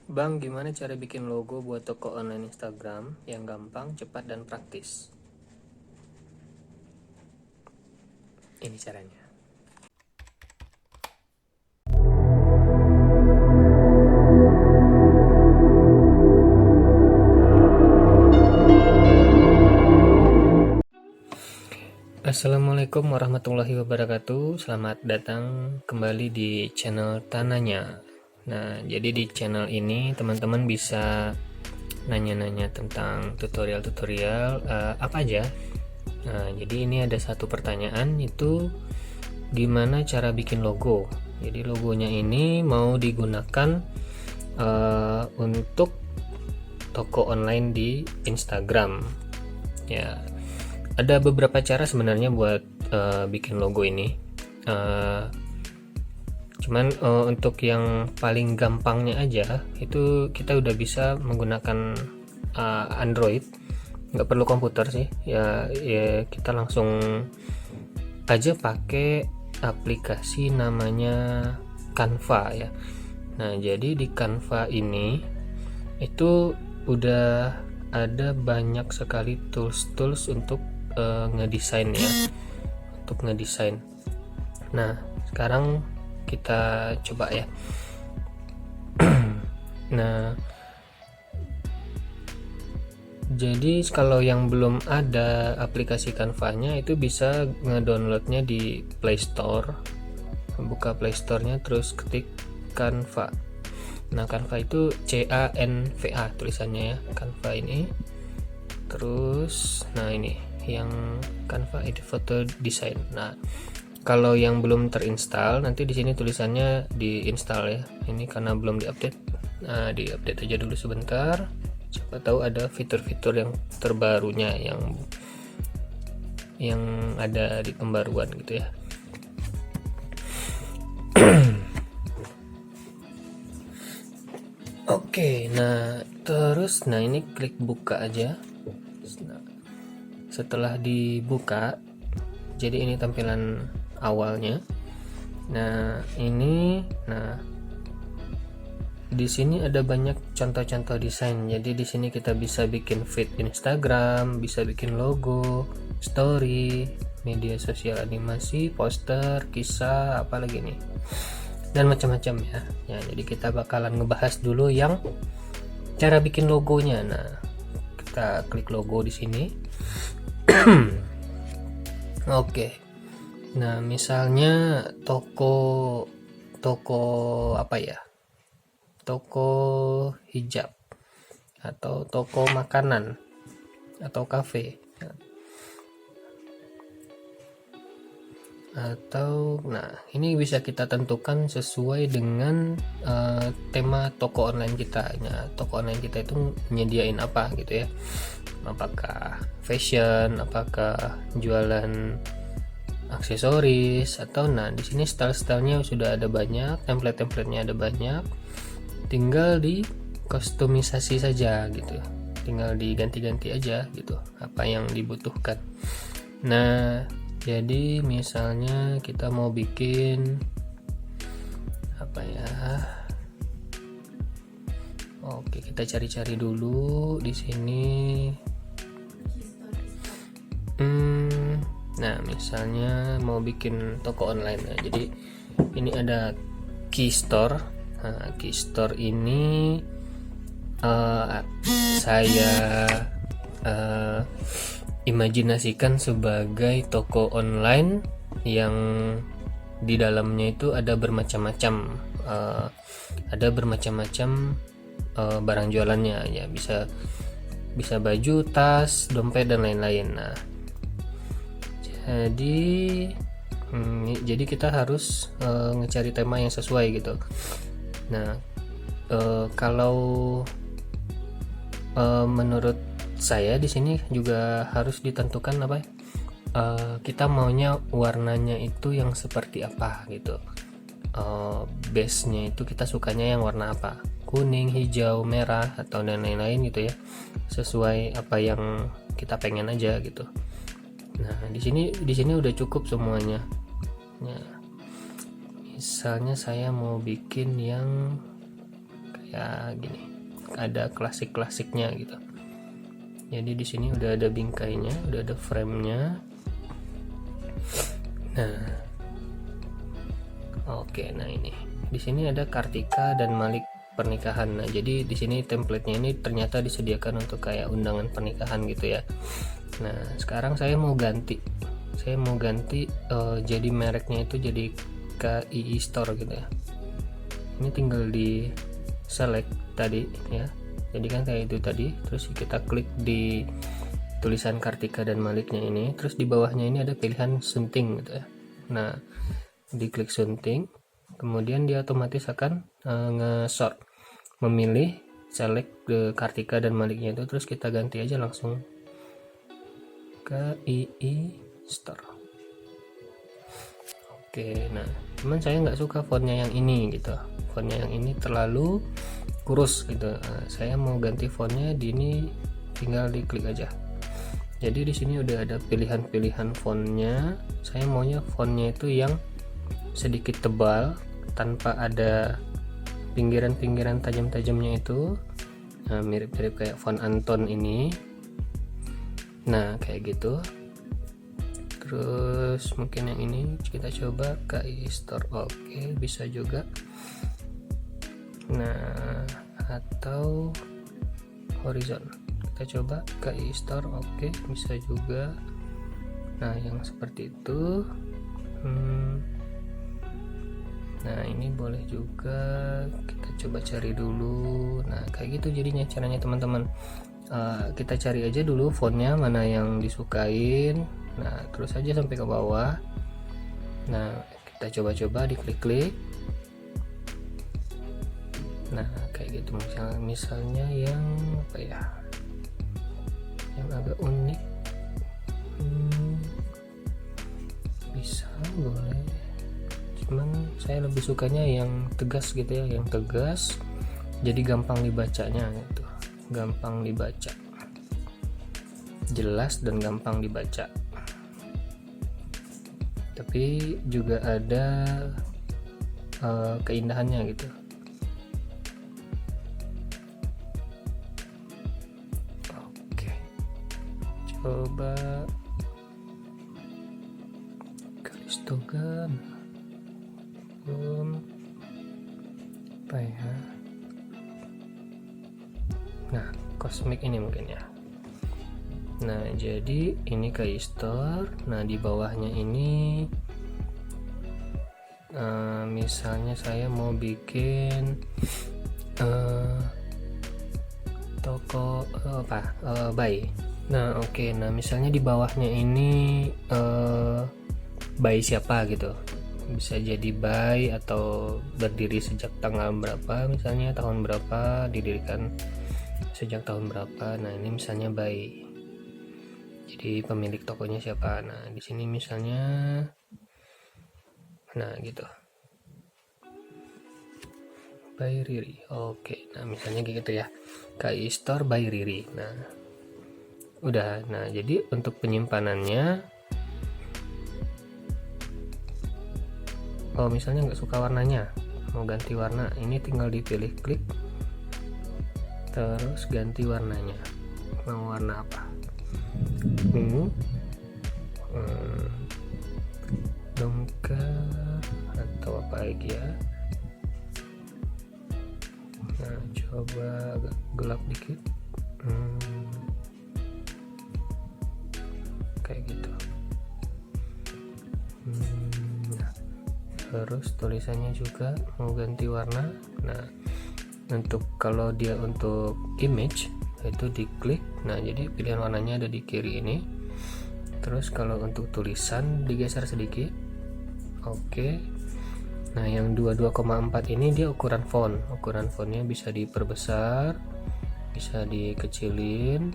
Bang, gimana cara bikin logo buat toko online Instagram yang gampang, cepat, dan praktis? Ini caranya. Assalamualaikum warahmatullahi wabarakatuh. Selamat datang kembali di channel Tananya. Nah, jadi di channel ini teman-teman bisa nanya-nanya tentang tutorial-tutorial apa aja. Nah, jadi ini ada satu pertanyaan, itu gimana cara bikin logo. Jadi logonya ini mau digunakan untuk toko online di Instagram. Ya, ada beberapa cara sebenarnya buat bikin logo ini. Cuman untuk yang paling gampangnya aja itu kita udah bisa menggunakan Android, nggak perlu komputer sih ya, kita langsung aja pakai aplikasi namanya Canva ya. Nah, jadi di Canva ini itu udah ada banyak sekali tools untuk ngedesain ya, untuk ngedesain. Nah, sekarang kita coba ya. Nah, jadi kalau yang belum ada aplikasi Canva-nya itu bisa ngedownloadnya di Play Store. Buka Play Store-nya terus ketik Canva. Nah, Canva itu C-A-N-V-A tulisannya ya, Canva ini. Terus, nah ini yang Canva Edit Photo Design. Nah, kalau yang belum terinstall, nanti di sini tulisannya diinstal ya. Ini karena belum diupdate. Nah, diupdate aja dulu sebentar. Siapa tahu ada fitur-fitur yang terbarunya yang ada di pembaruan gitu ya. Oke, nah terus ini klik buka aja. Nah, setelah dibuka, jadi ini tampilan awalnya. Nah, di sini ada banyak contoh-contoh desain. Jadi di sini kita bisa bikin feed Instagram, bisa bikin logo, story, media sosial, animasi, poster, kisah, apalagi nih, dan macam-macam ya. Ya, jadi kita bakalan ngebahas dulu yang cara bikin logonya. Nah, kita klik logo di sini. Oke. Nah, misalnya toko apa ya? Toko hijab atau toko makanan atau kafe. Atau ini bisa kita tentukan sesuai dengan tema toko online kita. Nah, toko online kita itu menyediain apa gitu ya, apakah fashion, apakah jualan aksesoris, atau di sini style-stylenya sudah ada banyak, template-templatenya ada banyak, tinggal di kustomisasi saja gitu, tinggal diganti-ganti aja gitu apa yang dibutuhkan. Nah, jadi misalnya kita mau bikin apa ya? Oke, kita cari-cari dulu di sini. Nah, misalnya mau bikin toko online. Nah, jadi ini ada Keystore. Nah, Keystore ini saya imajinasikan sebagai toko online yang di dalamnya itu ada bermacam-macam barang jualannya ya, bisa baju, tas, dompet, dan lain-lain. Nah, jadi kita harus ngecari tema yang sesuai gitu. Nah, kalau menurut saya di sini juga harus ditentukan apa ya, kita maunya warnanya itu yang seperti apa gitu. Base-nya itu kita sukanya yang warna apa, kuning, hijau, merah, atau dan lain-lain gitu ya, sesuai apa yang kita pengen aja gitu. Nah, di sini udah cukup semuanya. Nah, misalnya saya mau bikin yang ya gini, ada klasik-klasiknya gitu. Jadi di sini udah ada bingkainya, udah ada framenya. Nah, oke, nah ini di sini ada Kartika dan Malik pernikahan. Nah, jadi di sini template-nya ini ternyata disediakan untuk kayak undangan pernikahan gitu ya. Nah, sekarang saya mau ganti jadi mereknya itu jadi KII Store gitu ya. Ini tinggal di select tadi ya, jadi kan kayak itu tadi, terus kita klik di tulisan Kartika dan Maliknya ini, terus di bawahnya ini ada pilihan sunting gitu ya. Nah, diklik sunting, kemudian dia otomatis akan nge-sort, memilih select ke Kartika dan Maliknya itu, terus kita ganti aja langsung ke II Store. Oke, nah cuman saya nggak suka fontnya yang ini gitu, fontnya yang ini terlalu kurus gitu. Nah, saya mau ganti fontnya di ini, tinggal diklik aja. Jadi di sini udah ada pilihan-pilihan fontnya. Saya maunya fontnya itu yang sedikit tebal tanpa ada pinggiran-pinggiran tajam-tajamnya itu. Nah, mirip-mirip kayak font Anton ini. Nah, kayak gitu. Terus mungkin yang ini kita coba KII Store. Oke, bisa juga. Nah, atau horizon, kita coba KII Store. Oke, bisa juga. Nah, yang seperti itu. Nah, ini boleh juga, kita coba cari dulu. Nah, kayak gitu jadinya caranya teman-teman. Kita cari aja dulu fontnya mana yang disukain. Nah, terus aja sampai ke bawah. Nah, kita coba-coba diklik-klik. Nah, kayak gitu. Misalnya yang apa ya, yang agak unik, bisa boleh, cuman saya lebih sukanya yang tegas gitu ya, yang tegas jadi gampang dibacanya gitu, gampang dibaca, jelas dan gampang dibaca, tapi juga ada keindahannya gitu. Coba Kalistogan apa ya, nah kosmik ini mungkin ya. Nah, jadi ini KII Store. Nah, di bawahnya ini misalnya saya mau bikin toko buy. Nah, oke. Nah, misalnya di bawahnya ini by siapa gitu. Bisa jadi by atau berdiri sejak tanggal berapa, misalnya tahun berapa, didirikan sejak tahun berapa. Nah, ini misalnya by. Jadi pemilik tokonya siapa. Nah, di sini misalnya gitu. By Riri. Oke. Nah, misalnya gitu ya. KII Store by Riri. Nah, udah. Nah, jadi untuk penyimpanannya, misalnya nggak suka warnanya, mau ganti warna, ini tinggal dipilih, klik, terus ganti warnanya. Mau warna apa? Dongker atau apa lagi ya? Nah, coba agak gelap dikit. Kayak gitu. Terus tulisannya juga mau ganti warna. Nah, untuk kalau dia untuk image itu diklik. Nah, jadi pilihan warnanya ada di kiri ini. Terus kalau untuk tulisan digeser sedikit. Oke. Nah, yang 22,4 ini dia ukuran font. Ukuran fontnya bisa diperbesar, bisa dikecilin.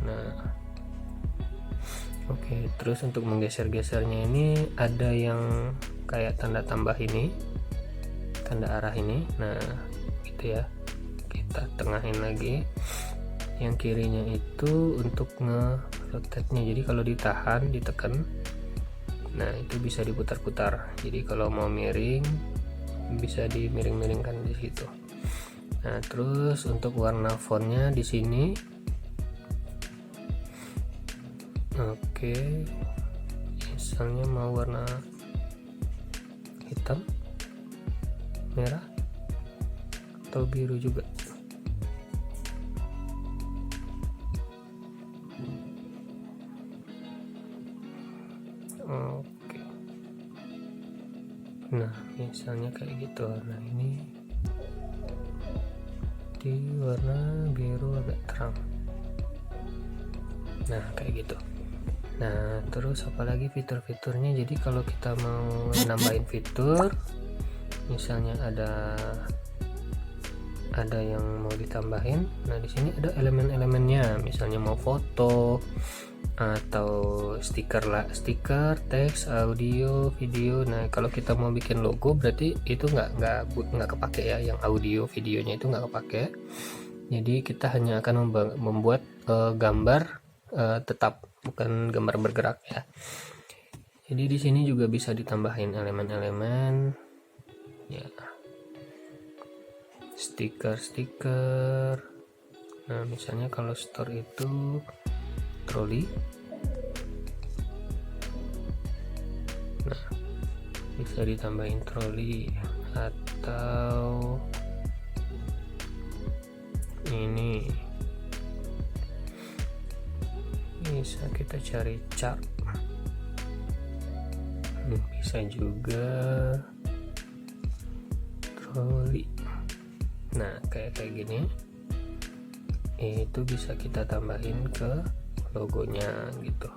Nah, oke. Terus untuk menggeser-gesernya ini ada yang kayak tanda tambah ini, tanda arah ini. Nah, gitu ya. Kita tengahin lagi. Yang kirinya itu untuk nge-rotate-nya. Jadi kalau ditahan, ditekan, nah itu bisa diputar-putar. Jadi kalau mau miring bisa dimiring-miringkan di situ. Nah, terus untuk warna fontnya di sini, oke, misalnya mau warna hitam, merah, atau biru juga. Oke, nah misalnya kayak gitu. Nah ini di warna biru agak terang. Nah kayak gitu. Nah terus apalagi fitur-fiturnya, jadi kalau kita mau nambahin fitur, misalnya ada yang mau ditambahin, nah di sini ada elemen-elemennya, misalnya mau foto atau stiker, teks, audio, video. Nah kalau kita mau bikin logo berarti itu nggak kepake ya, yang audio videonya itu nggak kepake. Jadi kita hanya akan membuat gambar tetap, bukan gambar bergerak ya. Jadi di sini juga bisa ditambahin elemen-elemen ya, stiker. Nah misalnya kalau store itu troli, nah bisa ditambahin troli, atau ini bisa kita cari chart, bisa juga troli. Nah kayak gini itu bisa kita tambahin ke logonya gitu.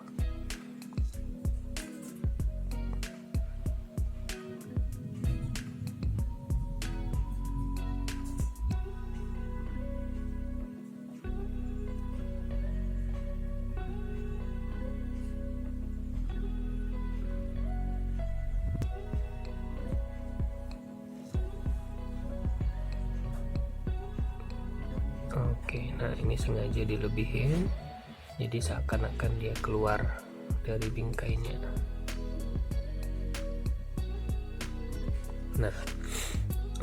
Oke, nah ini sengaja dilebihin, jadi seakan-akan dia keluar dari bingkainya. Nah,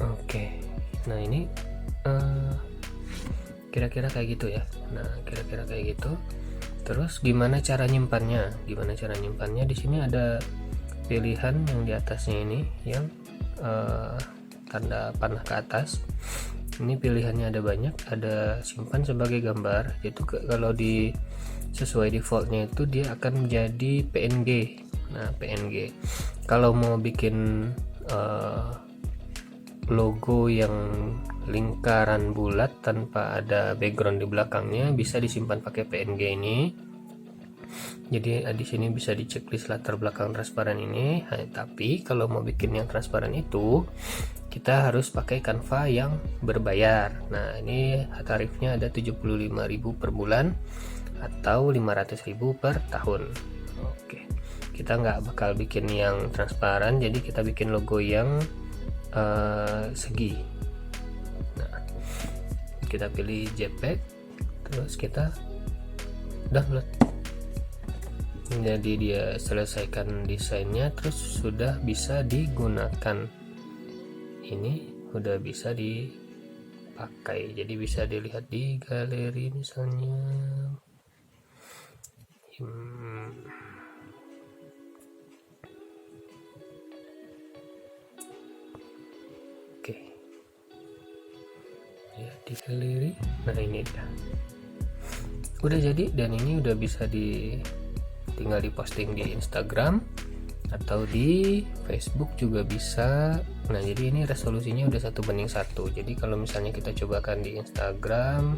oke. Nah ini kira-kira kayak gitu ya. Nah, kira-kira kayak gitu. Terus gimana cara nyimpannya? Di sini ada pilihan yang di atasnya ini, yang tanda panah ke atas. Ini pilihannya ada banyak, ada simpan sebagai gambar, itu kalau sesuai defaultnya itu dia akan menjadi PNG. Nah PNG, kalau mau bikin logo yang lingkaran bulat tanpa ada background di belakangnya, bisa disimpan pakai PNG ini. Jadi di sini bisa di checklist latar belakang transparan ini. Nah, tapi kalau mau bikin yang transparan itu, kita harus pakai Canva yang berbayar. Nah ini tarifnya ada 75.000 per bulan atau 500.000 per tahun. Oke, kita nggak bakal bikin yang transparan, jadi kita bikin logo yang segi. Nah kita pilih JPEG, terus kita download. Jadi dia selesaikan desainnya, terus sudah bisa digunakan. Ini udah bisa dipakai, jadi bisa dilihat di galeri misalnya. Oke, ya di galeri. Nah ini udah jadi, dan ini udah bisa tinggal diposting di Instagram atau di Facebook juga bisa. Nah jadi ini resolusinya udah 1:1. Jadi kalau misalnya kita cobakan di Instagram,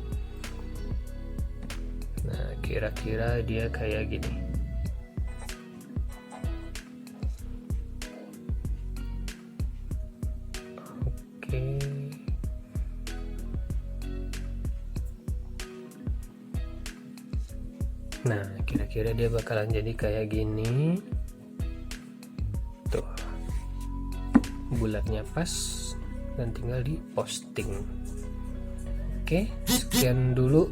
nah kira-kira dia kayak gini. Oke, nah kira-kira dia bakalan jadi kayak gini tuh, bulatnya pas dan tinggal di posting. Oke, sekian dulu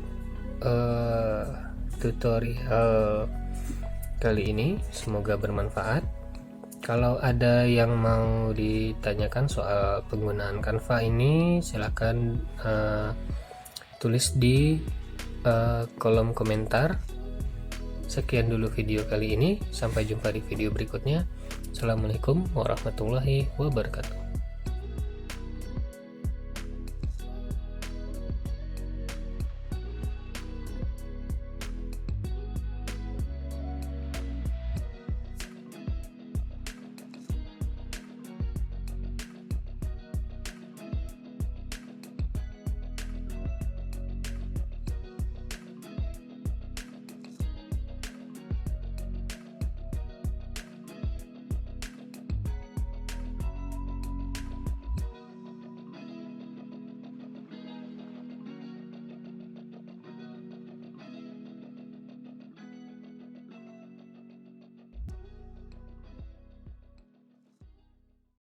tutorial kali ini, semoga bermanfaat. Kalau ada yang mau ditanyakan soal penggunaan Canva ini, silahkan tulis di kolom komentar. Sekian dulu video kali ini, sampai jumpa di video berikutnya. Assalamualaikum warahmatullahi wabarakatuh.